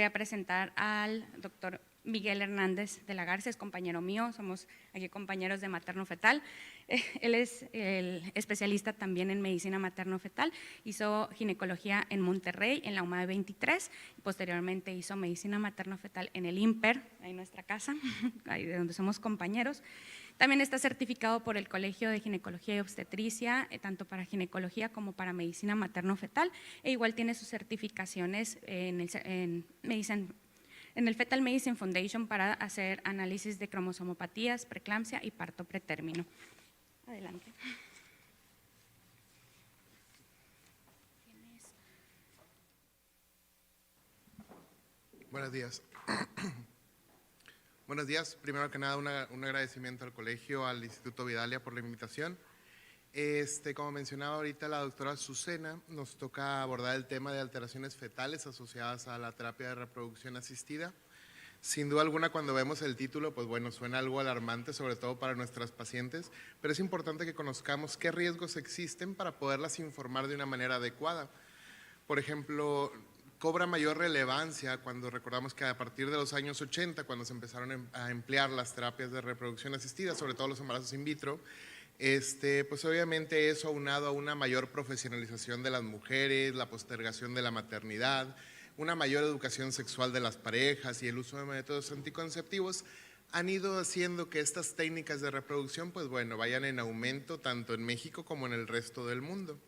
voy a presentar al doctor Miguel Hernández de la Garza, es compañero mío, somos aquí compañeros de materno-fetal. Él es el especialista también en medicina materno-fetal, hizo ginecología en Monterrey, en la UMAE 23, y posteriormente hizo medicina materno-fetal en el IMPER, ahí en nuestra casa, ahí de donde somos compañeros. También está certificado por el Colegio de Ginecología y Obstetricia, tanto para ginecología como para medicina materno-fetal, e igual tiene sus certificaciones en el Fetal Medicine Foundation para hacer análisis de cromosomopatías, preeclampsia y parto pretérmino. Adelante. Buenos días. Buenos días. Primero que nada, un agradecimiento al colegio, al Instituto Vidalia por la invitación. Como mencionaba ahorita la doctora Azucena, nos toca abordar el tema de alteraciones fetales asociadas a la terapia de reproducción asistida. Sin duda alguna, cuando vemos el título, pues bueno, suena algo alarmante, sobre todo para nuestras pacientes, pero es importante que conozcamos qué riesgos existen para poderlas informar de una manera adecuada. Por ejemplo, cobra mayor relevancia cuando recordamos que a partir de los años 80, cuando se empezaron a emplear las terapias de reproducción asistida, sobre todo los embarazos in vitro, pues obviamente eso aunado a una mayor profesionalización de las mujeres, la postergación de la maternidad, una mayor educación sexual de las parejas y el uso de métodos anticonceptivos han ido haciendo que estas técnicas de reproducción pues bueno, vayan en aumento tanto en México como en el resto del mundo.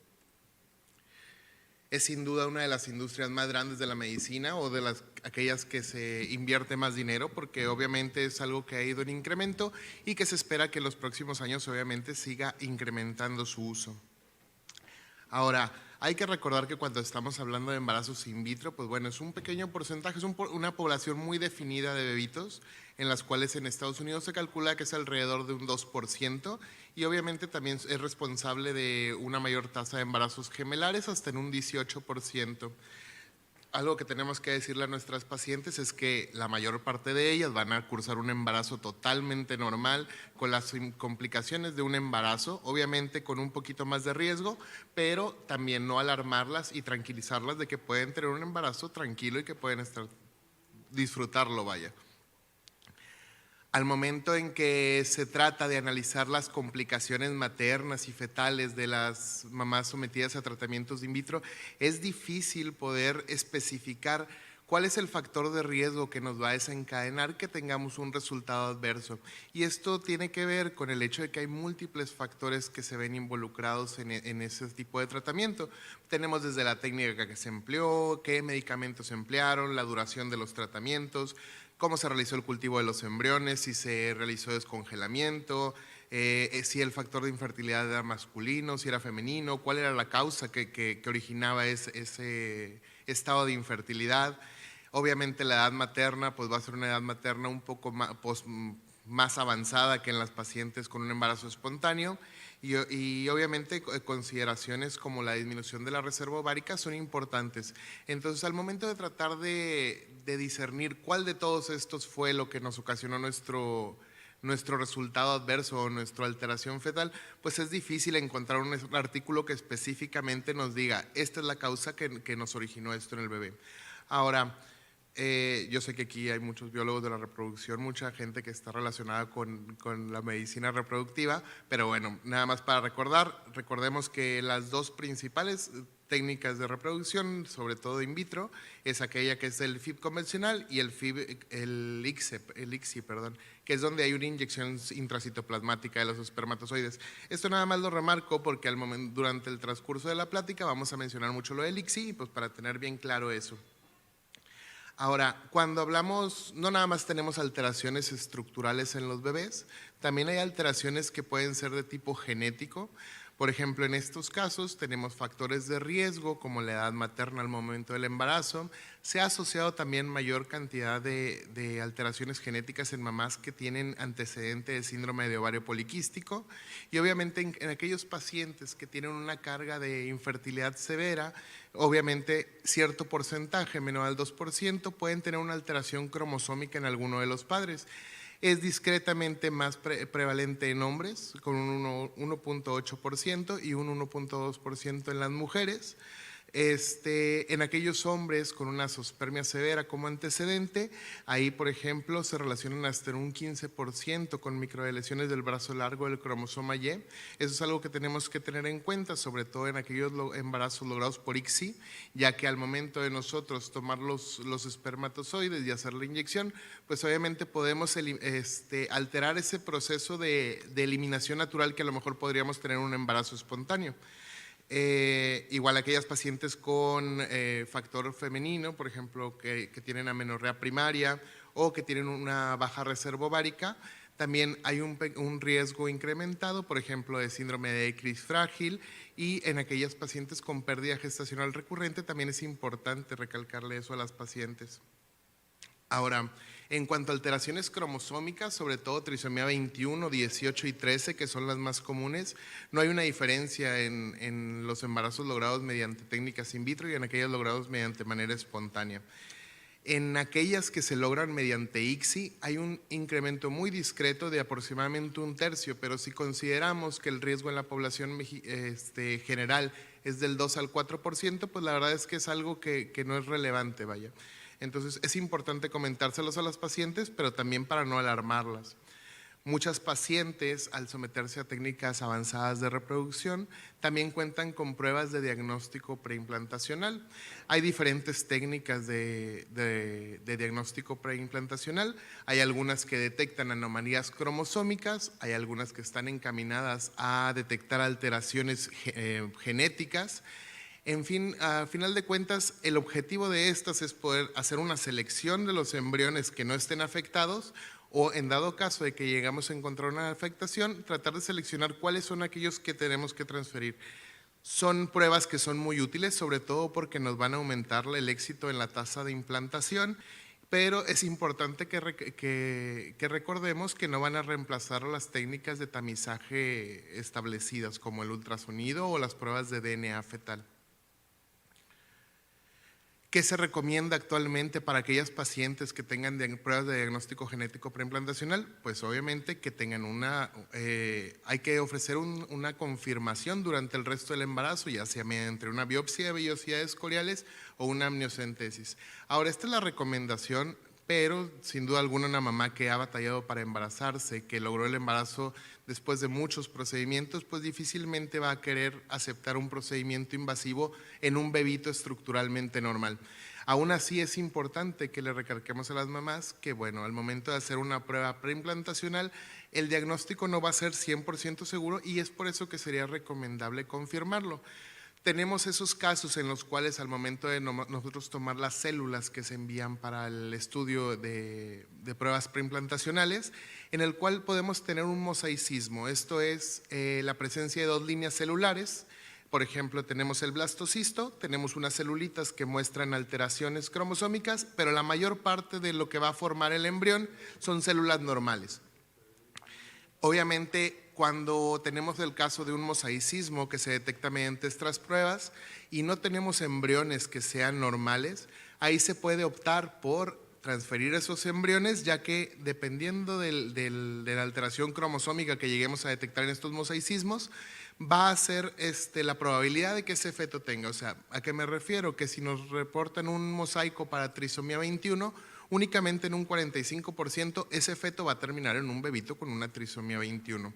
Es sin duda una de las industrias más grandes de la medicina o de aquellas que se invierte más dinero, porque obviamente es algo que ha ido en incremento y que se espera que en los próximos años obviamente siga incrementando su uso. Ahora, hay que recordar que cuando estamos hablando de embarazos in vitro, pues bueno, es un pequeño porcentaje, es una población muy definida de bebitos, en las cuales en Estados Unidos se calcula que es alrededor de un 2%, y obviamente también es responsable de una mayor tasa de embarazos gemelares hasta en un 18%. Algo que tenemos que decirle a nuestras pacientes es que la mayor parte de ellas van a cursar un embarazo totalmente normal, con las complicaciones de un embarazo, obviamente con un poquito más de riesgo, pero también no alarmarlas y tranquilizarlas de que pueden tener un embarazo tranquilo y que pueden disfrutarlo, vaya. Al momento en que se trata de analizar las complicaciones maternas y fetales de las mamás sometidas a tratamientos in vitro, es difícil poder especificar cuál es el factor de riesgo que nos va a desencadenar que tengamos un resultado adverso. Y esto tiene que ver con el hecho de que hay múltiples factores que se ven involucrados en ese tipo de tratamiento. Tenemos desde la técnica que se empleó, qué medicamentos se emplearon, la duración de los tratamientos, cómo se realizó el cultivo de los embriones, si se realizó descongelamiento, si el factor de infertilidad era masculino, si era femenino, cuál era la causa que originaba ese estado de infertilidad. Obviamente la edad materna pues va a ser una edad materna un poco más avanzada que en las pacientes con un embarazo espontáneo y obviamente consideraciones como la disminución de la reserva ovárica son importantes. Entonces al momento de tratar de discernir cuál de todos estos fue lo que nos ocasionó nuestro resultado adverso o nuestra alteración fetal, pues es difícil encontrar un artículo que específicamente nos diga esta es la causa que nos originó esto en el bebé. Ahora, yo sé que aquí hay muchos biólogos de la reproducción, mucha gente que está relacionada con la medicina reproductiva, pero bueno, nada más para recordemos que las dos principales técnicas de reproducción, sobre todo in vitro, es aquella que es el FIV convencional y el ICSI, que es donde hay una inyección intracitoplasmática de los espermatozoides. Esto nada más lo remarco porque durante el transcurso de la plática vamos a mencionar mucho lo del ICSI, pues para tener bien claro eso. Ahora, cuando hablamos, no nada más tenemos alteraciones estructurales en los bebés, también hay alteraciones que pueden ser de tipo genético. Por ejemplo, en estos casos tenemos factores de riesgo como la edad materna al momento del embarazo. Se ha asociado también mayor cantidad de alteraciones genéticas en mamás que tienen antecedente de síndrome de ovario poliquístico y obviamente en aquellos pacientes que tienen una carga de infertilidad severa, obviamente cierto porcentaje, menor al 2%, pueden tener una alteración cromosómica en alguno de los padres. Es discretamente más prevalente en hombres, con un 1.8% y un 1.2% en las mujeres. En aquellos hombres con una azoospermia severa como antecedente, ahí por ejemplo se relacionan hasta en un 15% con microlesiones del brazo largo del cromosoma Y. Eso es algo que tenemos que tener en cuenta, sobre todo en aquellos embarazos logrados por ICSI, ya que al momento de nosotros tomar los espermatozoides y hacer la inyección, pues obviamente podemos alterar ese proceso de eliminación natural que a lo mejor podríamos tener en un embarazo espontáneo. Igual aquellas pacientes con factor femenino, por ejemplo, que tienen amenorrea primaria o que tienen una baja reserva ovárica, también hay un riesgo incrementado, por ejemplo, de síndrome de Ecris frágil, y en aquellas pacientes con pérdida gestacional recurrente también es importante recalcarle eso a las pacientes. Ahora, en cuanto a alteraciones cromosómicas, sobre todo trisomía 21, 18 y 13, que son las más comunes, no hay una diferencia en los embarazos logrados mediante técnicas in vitro y en aquellos logrados mediante manera espontánea. En aquellas que se logran mediante ICSI hay un incremento muy discreto de aproximadamente 1/3, pero si consideramos que el riesgo en la población general es del 2 al 4%, pues la verdad es que es algo que no es relevante, vaya. Entonces es importante comentárselos a las pacientes, pero también para no alarmarlas. Muchas pacientes, al someterse a técnicas avanzadas de reproducción, también cuentan con pruebas de diagnóstico preimplantacional. Hay diferentes técnicas de diagnóstico preimplantacional. Hay algunas que detectan anomalías cromosómicas, hay algunas que están encaminadas a detectar alteraciones genéticas. En fin, a final de cuentas, el objetivo de estas es poder hacer una selección de los embriones que no estén afectados o en dado caso de que llegamos a encontrar una afectación, tratar de seleccionar cuáles son aquellos que tenemos que transferir. Son pruebas que son muy útiles, sobre todo porque nos van a aumentar el éxito en la tasa de implantación, pero es importante que recordemos que no van a reemplazar las técnicas de tamizaje establecidas como el ultrasonido o las pruebas de DNA fetal. ¿Qué se recomienda actualmente para aquellas pacientes que tengan pruebas de diagnóstico genético preimplantacional? Pues obviamente que tengan hay que ofrecer una confirmación durante el resto del embarazo, ya sea mediante una biopsia de vellosidades coriales o una amniocentesis. Ahora, esta es la recomendación, pero sin duda alguna una mamá que ha batallado para embarazarse, que logró el embarazo después de muchos procedimientos, pues difícilmente va a querer aceptar un procedimiento invasivo en un bebito estructuralmente normal. Aún así es importante que le recalquemos a las mamás que, bueno, al momento de hacer una prueba preimplantacional, el diagnóstico no va a ser 100% seguro y es por eso que sería recomendable confirmarlo. Tenemos esos casos en los cuales al momento de nosotros tomar las células que se envían para el estudio de pruebas preimplantacionales, en el cual podemos tener un mosaicismo, esto es la presencia de 2 líneas celulares. Por ejemplo, tenemos el blastocisto, tenemos unas celulitas que muestran alteraciones cromosómicas, pero la mayor parte de lo que va a formar el embrión son células normales. Obviamente, cuando tenemos el caso de un mosaicismo que se detecta mediante estas pruebas y no tenemos embriones que sean normales, ahí se puede optar por transferir esos embriones, ya que dependiendo de la alteración cromosómica que lleguemos a detectar en estos mosaicismos, va a ser la probabilidad de que ese feto tenga. O sea, ¿a qué me refiero? Que si nos reportan un mosaico para trisomía 21, únicamente en un 45% ese feto va a terminar en un bebito con una trisomía 21.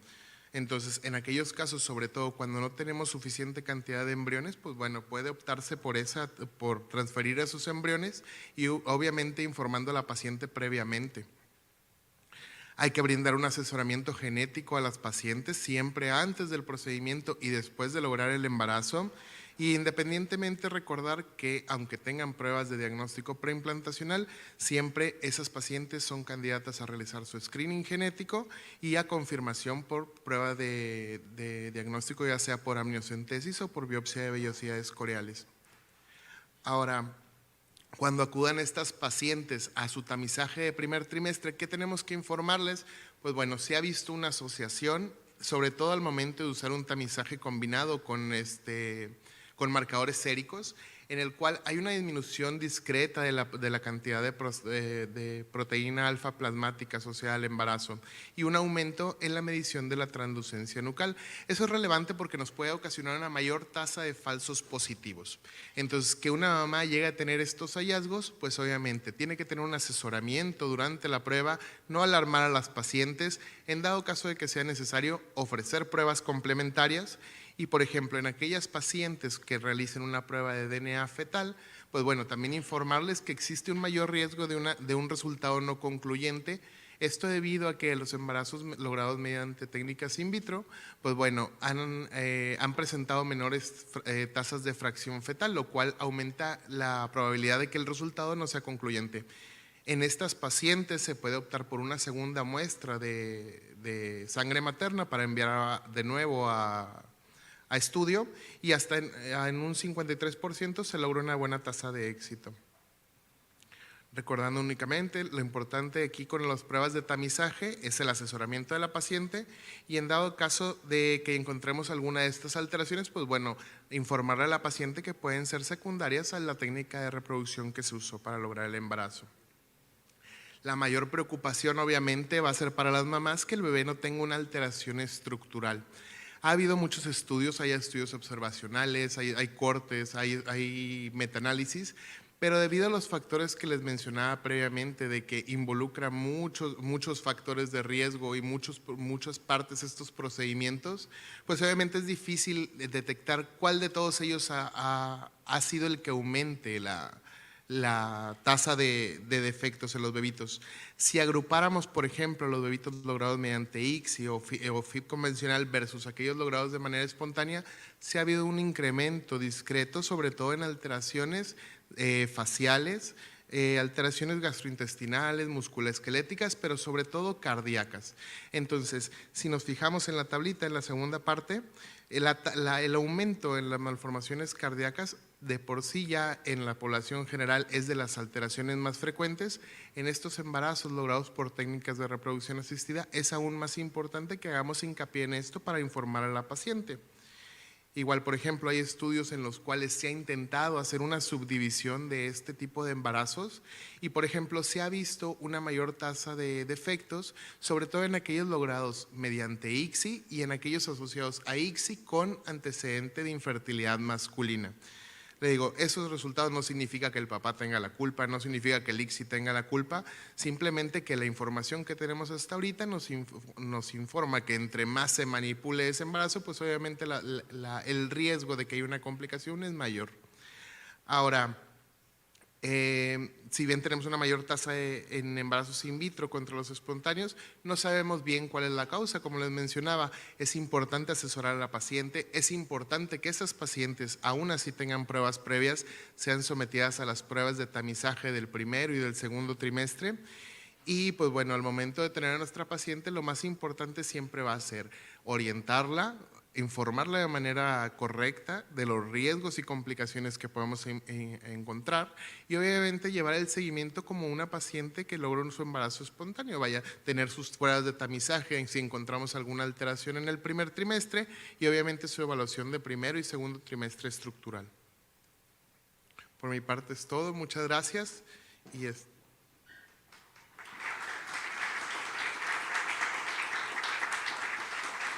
Entonces, en aquellos casos, sobre todo cuando no tenemos suficiente cantidad de embriones, pues bueno, puede optarse por transferir esos embriones y obviamente informando a la paciente previamente. Hay que brindar un asesoramiento genético a las pacientes siempre antes del procedimiento y después de lograr el embarazo. Y independientemente recordar que aunque tengan pruebas de diagnóstico preimplantacional, siempre esas pacientes son candidatas a realizar su screening genético y a confirmación por prueba de diagnóstico, ya sea por amniocentesis o por biopsia de vellosidades coriales. Ahora, cuando acudan estas pacientes a su tamizaje de primer trimestre, ¿qué tenemos que informarles? Pues bueno, se ha visto una asociación, sobre todo al momento de usar un tamizaje combinado con marcadores séricos, en el cual hay una disminución discreta de la cantidad de proteína alfa plasmática asociada al embarazo y un aumento en la medición de la translucencia nucal. Eso es relevante porque nos puede ocasionar una mayor tasa de falsos positivos. Entonces, que una mamá llegue a tener estos hallazgos, pues obviamente tiene que tener un asesoramiento durante la prueba, no alarmar a las pacientes, en dado caso de que sea necesario ofrecer pruebas complementarias. Y, por ejemplo, en aquellas pacientes que realicen una prueba de DNA fetal, pues bueno, también informarles que existe un mayor riesgo de un resultado no concluyente. Esto debido a que los embarazos logrados mediante técnicas in vitro, pues bueno, han presentado menores tasas de fracción fetal, lo cual aumenta la probabilidad de que el resultado no sea concluyente. En estas pacientes se puede optar por una segunda muestra de sangre materna para enviar de nuevo a estudio y hasta en un 53% se logra una buena tasa de éxito. Recordando únicamente, lo importante aquí con las pruebas de tamizaje es el asesoramiento de la paciente y en dado caso de que encontremos alguna de estas alteraciones, pues bueno, informarle a la paciente que pueden ser secundarias a la técnica de reproducción que se usó para lograr el embarazo. La mayor preocupación obviamente va a ser para las mamás que el bebé no tenga una alteración estructural. Ha habido muchos estudios, hay estudios observacionales, hay cortes, hay metaanálisis, pero debido a los factores que les mencionaba previamente de que involucra muchos factores de riesgo y muchas partes de estos procedimientos, pues obviamente es difícil detectar cuál de todos ellos ha sido el que aumente la tasa de defectos en los bebitos. Si agrupáramos, por ejemplo, los bebitos logrados mediante ICSI o FIP convencional versus aquellos logrados de manera espontánea, sí ha habido un incremento discreto, sobre todo en alteraciones faciales, alteraciones gastrointestinales, musculoesqueléticas, pero sobre todo cardíacas. Entonces, si nos fijamos en la tablita, en la segunda parte, el aumento en las malformaciones cardíacas de por sí ya en la población general es de las alteraciones más frecuentes. En estos embarazos logrados por técnicas de reproducción asistida es aún más importante que hagamos hincapié en esto para informar a la paciente. Igual, por ejemplo, hay estudios en los cuales se ha intentado hacer una subdivisión de este tipo de embarazos y, por ejemplo, se ha visto una mayor tasa de defectos, sobre todo en aquellos logrados mediante ICSI y en aquellos asociados a ICSI con antecedente de infertilidad masculina. Le digo, esos resultados no significa que el papá tenga la culpa, no significa que el ICSI tenga la culpa, simplemente que la información que tenemos hasta ahorita nos informa que entre más se manipule ese embarazo, pues obviamente el riesgo de que haya una complicación es mayor. Ahora, si bien tenemos una mayor tasa en embarazos in vitro contra los espontáneos, no sabemos bien cuál es la causa. Como les mencionaba, es importante asesorar a la paciente, es importante que esas pacientes, aún así tengan pruebas previas, sean sometidas a las pruebas de tamizaje del primero y del segundo trimestre. Y pues bueno, al momento de tener a nuestra paciente, lo más importante siempre va a ser orientarla, informarla de manera correcta de los riesgos y complicaciones que podemos encontrar y obviamente llevar el seguimiento como una paciente que logró su embarazo espontáneo, vaya a tener sus pruebas de tamizaje si encontramos alguna alteración en el primer trimestre y obviamente su evaluación de primero y segundo trimestre estructural. Por mi parte es todo, muchas gracias y